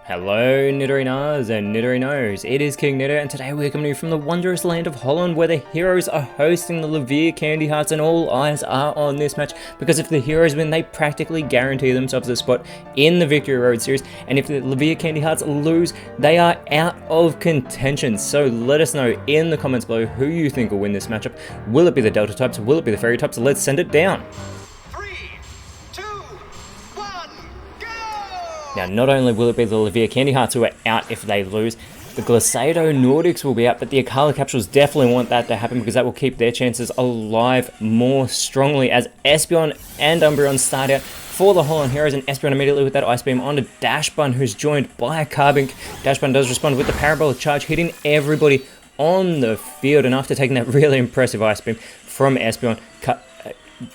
Hello Nidorinas and Nidorinos, it is KingNido and today we're coming to you from the wondrous land of Holland where the heroes are hosting the Levere Candy Hearts and all eyes are on this match because if the heroes win they practically guarantee themselves a spot in the Victory Road series, and if the Levere Candy Hearts lose they are out of contention. So let us know in the comments below who you think will win this matchup. Will it be the Delta types? Will it be the Fairy types? Let's send it down. Now, not only will it be the Levere Candy Hearts who are out if they lose, the Glacado Nordics will be out, but the Akala Capsules definitely want that to happen because that will keep their chances alive more strongly as Espeon and Umbreon start out for the Holland Heroes, and Espeon immediately with that Ice Beam onto Dashbun, who's joined by a Carbink. Dashbun does respond with the Parabolic Charge, hitting everybody on the field, and after taking that really impressive Ice Beam from Espeon,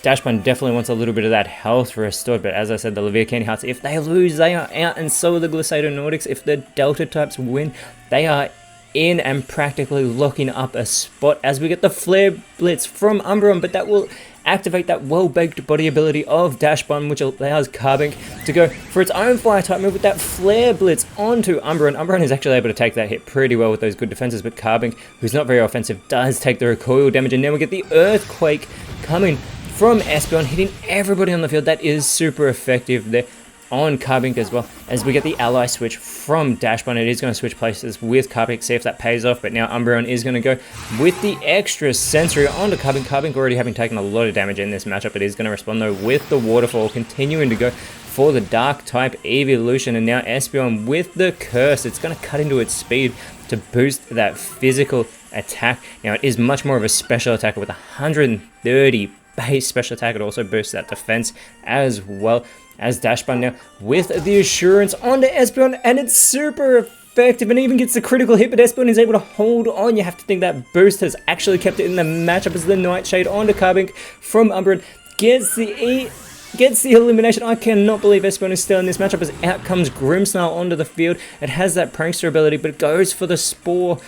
Dashbun definitely wants a little bit of that health restored, but as I said, the Levere Candy Hearts, if they lose, they are out, and so are the Glacado Nordics. If the Delta types win, they are in and practically locking up a spot as we get the Flare Blitz from Umbreon, but that will activate that well-baked body ability of Dashbun, which allows Carbink to go for its own Fire-type move with that Flare Blitz onto Umbreon. Umbreon is actually able to take that hit pretty well with those good defenses, but Carbink, who's not very offensive, does take the recoil damage, and then we get the Earthquake coming from Espeon, hitting everybody on the field. That is super effective there on Carbink as well, as we get the ally switch from Dashbun. It is going to switch places with Carbink, see if that pays off, but now Umbreon is going to go with the extra sensory onto Carbink. Carbink already having taken a lot of damage in this matchup. It is going to respond though with the Waterfall, continuing to go for the Dark type evolution, and now Espeon with the Curse. It's going to cut into its speed to boost that physical attack. Now it is much more of a special attacker with 130 base special attack. It also boosts that defense as well, as Dashbun now with the Assurance onto Espeon, and it's super effective and even gets the critical hit, but Espeon is able to hold on. You have to think that boost has actually kept it in the matchup as the Nightshade onto Carbink from Umbreon gets the elimination. I cannot believe Espeon is still in this matchup as out comes Grimmsnarl onto the field. It has that Prankster ability, but it goes for the Spore,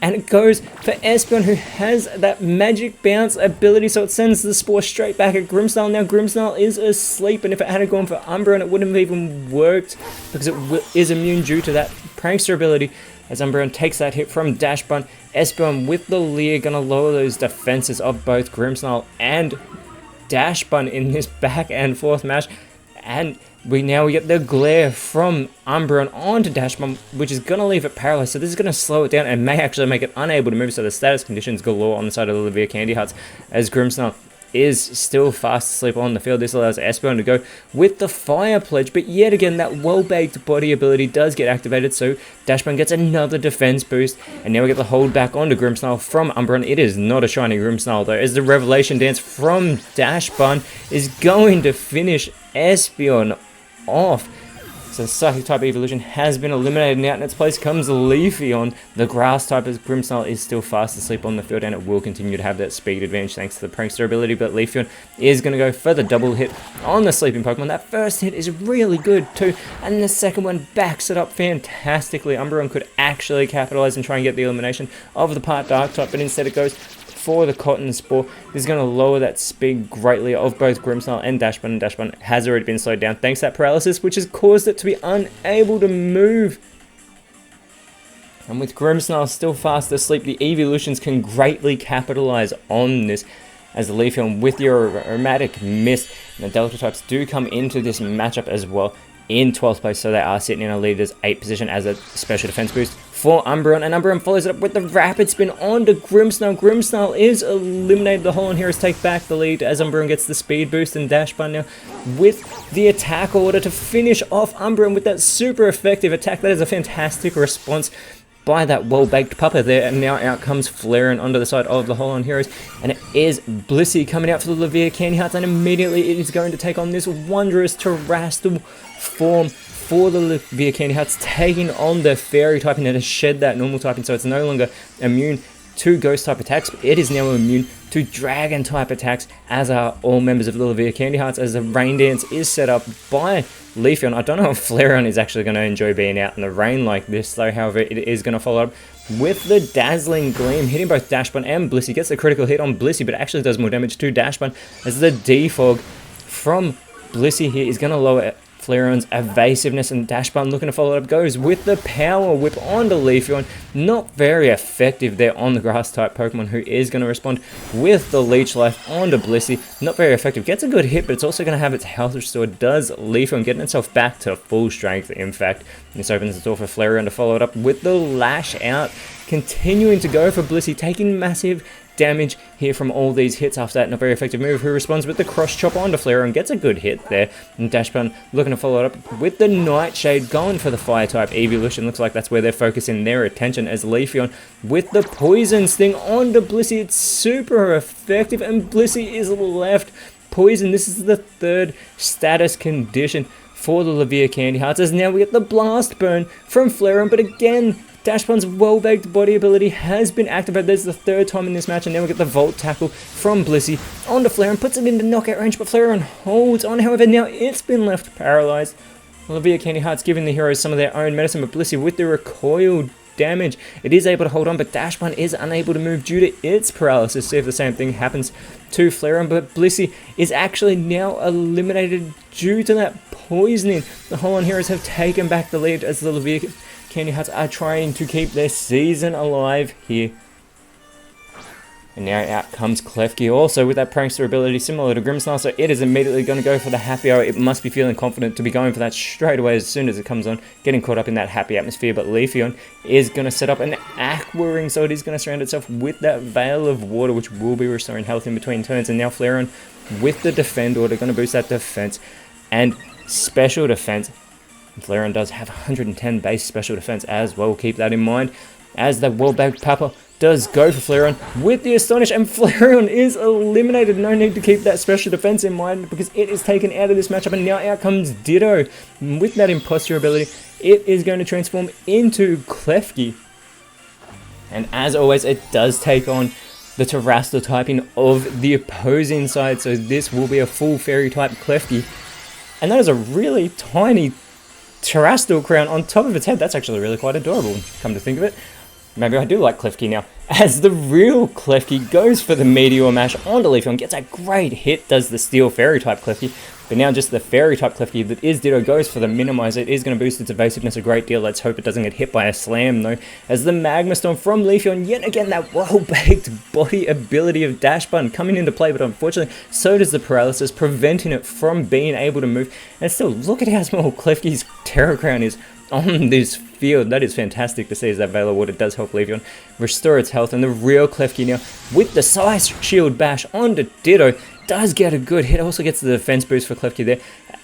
and it goes for Espeon, who has that Magic Bounce ability, so it sends the Spore straight back at Grimmsnarl. Now Grimmsnarl is asleep, and if it had gone for Umbreon, it wouldn't have even worked because it is immune due to that Prankster ability. As Umbreon takes that hit from Dashbun, Espeon with the Leer gonna lower those defenses of both Grimmsnarl and Dashbun in this back and forth match, and we get the glare from Umbreon onto Dashbun, which is going to leave it paralyzed, so this is going to slow it down and may actually make it unable to move, so the status conditions galore on the side of the Levere Candy Hearts as Grimmsnarl is still fast asleep on the field. This allows Espeon to go with the Fire Pledge, but yet again that well-baked body ability does get activated, so Dashbun gets another defense boost, and now we get the hold back onto Grimmsnarl from Umbreon. It is not a shiny Grimmsnarl though, as the Revelation Dance from Dashbun is going to finish Espeon off. So Psychic type evolution has been eliminated, and out in its place comes Leafeon. The Grass type, as Grimmsnarl is still fast asleep on the field, and it will continue to have that speed advantage thanks to the Prankster ability, but Leafeon is going to go for the double hit on the sleeping Pokemon. That first hit is really good too, and the second one backs it up fantastically. Umbreon could actually capitalize and try and get the elimination of the part Dark type, but instead it goes for the Cotton Spore. This is going to lower that speed greatly of both Grimmsnarl and Dashbun, and Dashbun has already been slowed down thanks to that paralysis, which has caused it to be unable to move. And with Grimmsnarl still fast asleep, the evolutions can greatly capitalize on this, as the Leafeon with your Aromatic Mist and the Delta types do come into this matchup as well in 12th place, so they are sitting in a leader's 8th position as a special defense boost for Umbreon, and Umbreon follows it up with the Rapid Spin onto Grimmsnarl. Grimmsnarl is eliminated. The Holland Heroes take back the lead as Umbreon gets the speed boost, and Dashbun now with the attack order to finish off Umbreon with that super effective attack. That is a fantastic response by that well-baked pupper there, and now out comes Flareon onto the side of the Holland Heroes, and it is Blissey coming out for the Levere Candy Hearts, and immediately it is going to take on this wondrous terrestrial form for the Levere Candy Hearts, taking on the Fairy typing and to shed that normal typing, so it's no longer immune to Ghost type attacks, but it is now immune to Dragon type attacks, as are all members of the Levere Candy Hearts, as the Rain Dance is set up by Leafeon. I don't know if Flareon is actually going to enjoy being out in the rain like this though, however it is going to follow up with the Dazzling Gleam, hitting both Dashbun and Blissey. Gets the critical hit on Blissey, but actually does more damage to Dashbun, as the Defog from Blissey here is going to lower Flareon's evasiveness, and Dash Button looking to follow it up goes with the Power Whip onto Leafeon. Not very effective there on the Grass type Pokemon, who is going to respond with the Leech Life onto Blissey. Not very effective. Gets a good hit, but it's also going to have its health restored. Does Leafeon getting itself back to full strength, in fact. This opens the door for Flareon to follow it up with the Lash Out. Continuing to go for Blissey, taking massive damage here from all these hits after that. Not very effective move, who responds with the Cross Chop onto Flareon. Gets a good hit there. And Dash Button looking to follow it up with the Nightshade, going for the Fire type Evolution. Looks like that's where they're focusing their attention, as Leafeon with the Poison Sting onto Blissey. It's super effective, and Blissey is left poison. This is the third status condition for the Levia Candy Hearts, as now we get the Blast Burn from Flareon, but again, Dash Button's well-baked body ability has been activated. This is the third time in this match, and now we get the Volt Tackle from Blissey onto Flareon, puts it into knockout range, but Flareon holds on. However, now it's been left paralyzed. Levia Candy Hearts giving the heroes some of their own medicine, but Blissey with the recoil damage, it is able to hold on, but Dash Button is unable to move due to its paralysis. See if the same thing happens to Flareon, but Blissey is actually now eliminated due to that poisoning. The Holon Heroes have taken back the lead, as the Levia Candy Hearts are trying to keep their season alive here. And now out comes Klefki, also with that Prankster ability similar to Grimmsnarl, so it is immediately going to go for the Happy Hour. It must be feeling confident to be going for that straight away as soon as it comes on, getting caught up in that happy atmosphere. But Leafeon is going to set up an Aqua Ring, so it is going to surround itself with that Veil of Water, which will be restoring health in between turns. And now Flareon with the Defend Order, going to boost that defense and special defense. Flareon does have 110 base special defense as well, keep that in mind, as the well-backed Papa does go for Flareon with the Astonish, and Flareon is eliminated. No need to keep that special defense in mind, because it is taken out of this matchup, and now out comes Ditto with that Imposture ability. It is going to transform into Klefki, and as always, it does take on the Terrestrial typing of the opposing side, so this will be a full Fairy type Klefki, and that is a really tiny Terrestrial crown on top of its head. That's actually really quite adorable, come to think of it. Maybe I do like Klefki now. As the real Klefki goes for the Meteor Mash onto Leafeon, gets a great hit, does the Steel Fairy type Klefki, but now just the Fairy type Klefki that is Ditto goes for the Minimize. It is going to boost its evasiveness a great deal. Let's hope it doesn't get hit by a Slam though, as the Magma Storm from Leafeon, yet again that well-baked body ability of Dash Button coming into play, but unfortunately so does the Paralysis, preventing it from being able to move. And still, look at how small Klefki's Terror Crown is on this field. That is fantastic to see, as that Veil of Water does help Leafeon restore its health. And the real Klefki now with the Side Shield Bash onto Ditto does get a good hit. Also gets the defense boost for Klefki there,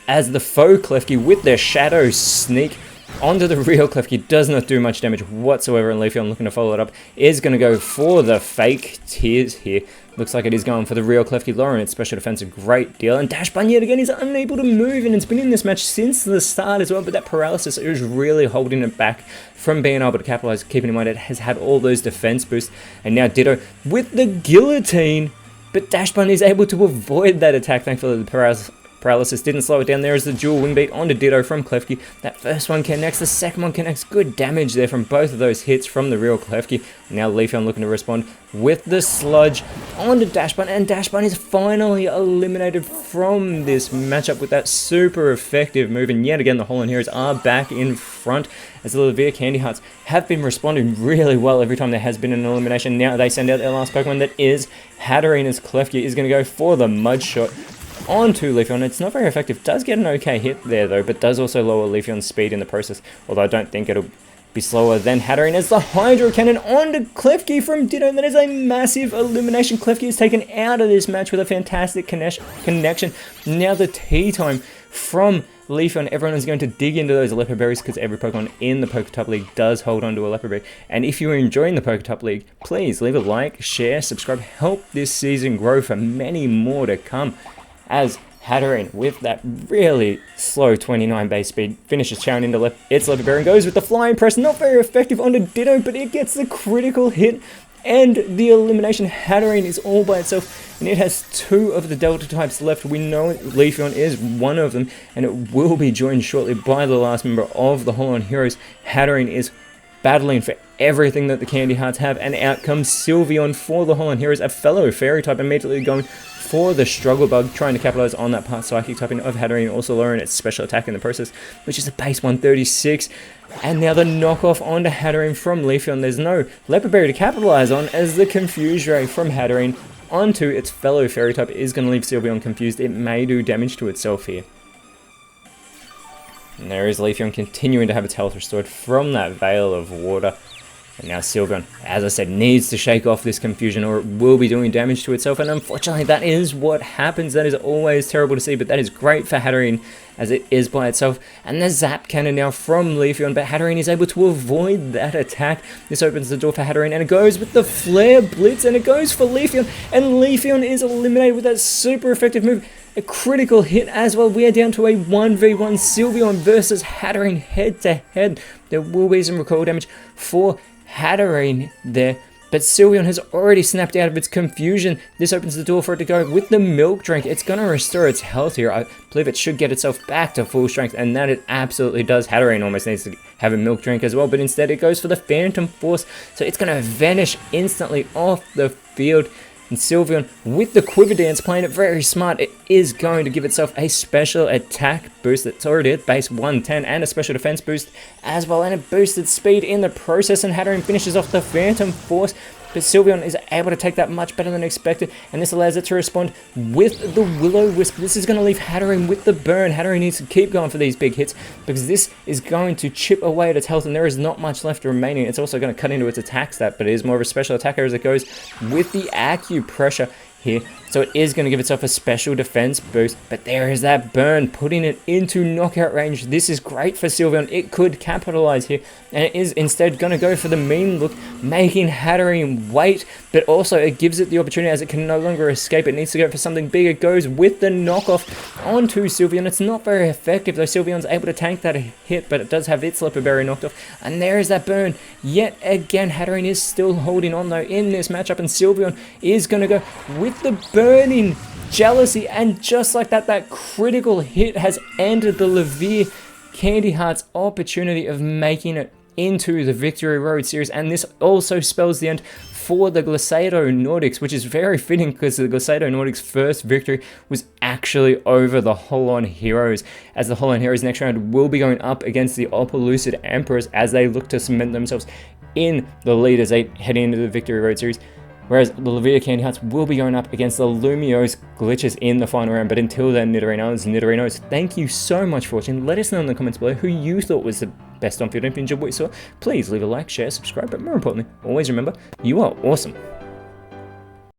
as the faux Klefki with the Shadow Sneak onto the real Klefki does not do much damage whatsoever, and Leafeon looking to follow it up is going to go for the fake Tears here. Looks like it is going for the real Klefki, lowering its special defense a great deal, and Dash Button yet again is unable to move, and it's been in this match since the start as well, but that Paralysis is really holding it back from being able to capitalize, keeping in mind it has had all those defense boosts. And now Ditto with the Guillotine, but Dash Button is able to avoid that attack. Thankfully the Paralysis didn't slow it down. There is the dual wing beat onto Ditto from Klefki. That first one connects, the second one connects. Good damage there from both of those hits from the real Klefki. Now Leafeon looking to respond with the Sludge onto Dash Button, and Dash Button is finally eliminated from this matchup with that super effective move. And yet again, the Holon Heroes are back in front, as the Levia Candy Hearts have been responding really well every time there has been an elimination. Now they send out their last Pokemon, that is Hatterene, as Klefki is going to go for the Mud Shot onto Leafeon. It's not very effective, does get an okay hit there though, but does also lower Leafeon's speed in the process, although I don't think it'll be slower than Hatterene, as the Hydro Cannon onto Klefki from Ditto. That is a massive elimination. Klefki is taken out of this match with a fantastic connection. Now the tea time from Leafeon. Everyone is going to dig into those Leopard Berries, because every Pokemon in the PokeType League does hold onto a Leopard Berry. And if you are enjoying the PokeType League, please leave a like, share, subscribe, help this season grow for many more to come, as Hatterene, with that really slow 29 base speed, finishes chowing into its Leopard Berry and goes with the Flying Press. Not very effective onto Ditto, but it gets the critical hit and the elimination. Hatterene is all by itself, and it has two of the Delta types left. We know Leafeon is one of them, and it will be joined shortly by the last member of the Holon Heroes. Hatterene is battling for everything that the Candy Hearts have, and out comes Sylveon for the Holon Heroes, a fellow Fairy type, immediately going for the Struggle Bug, trying to capitalize on that part Psychic typing of Hatterene, also lowering its special attack in the process, which is a base 136. And now the knockoff onto Hatterene from Leafeon. There's no Leopard Berry to capitalize on, as the Confuse Ray from Hatterene onto its fellow Fairy type is going to leave Sylveon confused. It may do damage to itself here. And there is Leafeon continuing to have its health restored from that Veil of Water. And now Sylveon, as I said, needs to shake off this confusion or it will be doing damage to itself. And unfortunately, that is what happens. That is always terrible to see, but that is great for Hatterene as it is by itself. And the Zap Cannon now from Leafeon, but Hatterene is able to avoid that attack. This opens the door for Hatterene, and it goes with the Flare Blitz, and it goes for Leafeon. And Leafeon is eliminated with that super effective move. A critical hit as well. We are down to a 1v1 Sylveon versus Hatterene head to head. There will be some recoil damage for Hatterene there, but Sylveon has already snapped out of its confusion. This opens the door for it to go with the Milk Drink. It's going to restore its health here. I believe it should get itself back to full strength, and that it absolutely does. Hatterene almost needs to have a Milk Drink as well, but instead it goes for the Phantom Force, so it's going to vanish instantly off the field. And Sylveon, with the Quiver Dance, playing it very smart, it is going to give itself a special attack boost. It's already at base 110 and a special defense boost as well, and it boosted speed in the process, and Hatterene finishes off the Phantom Force. But Sylveon is able to take that much better than expected, and this allows it to respond with the Will-O-Wisp. This is going to leave Hatterene with the burn. Hatterene needs to keep going for these big hits, because this is going to chip away at its health, and there is not much left remaining. It's also going to cut into its attack stat, but it is more of a special attacker as it goes with the Acupressure here. So it is going to give itself a special defense boost, but there is that burn, putting it into knockout range. This is great for Sylveon. It could capitalize here, and it is instead going to go for the mean look, making Hatterene wait, but also it gives it the opportunity as it can no longer escape. It needs to go for something big. It goes with the knockoff onto Sylveon. It's not very effective, though. Sylveon's able to tank that hit, but it does have its Leopard Berry knocked off, and there is that burn. Yet again, Hatterene is still holding on, though, in this matchup, and Sylveon is going to go with the burning Jealousy, and just like that, that critical hit has ended the Levere Candy Heart's opportunity of making it into the Victory Road series, and this also spells the end for the Glisado Nordics, which is very fitting because the Glisado Nordics' first victory was actually over the Holon Heroes, as the Holon Heroes next round will be going up against the Opelucid Emperors as they look to cement themselves in the lead as they head into the Victory Road series. Whereas the Levere Candy Hearts will be going up against the Lumiose Glitches in the final round. But until then, Nidorinos, thank you so much for watching. Let us know in the comments below who you thought was the best on field. If you enjoyed what you saw, please leave a like, share, subscribe. But more importantly, always remember, you are awesome.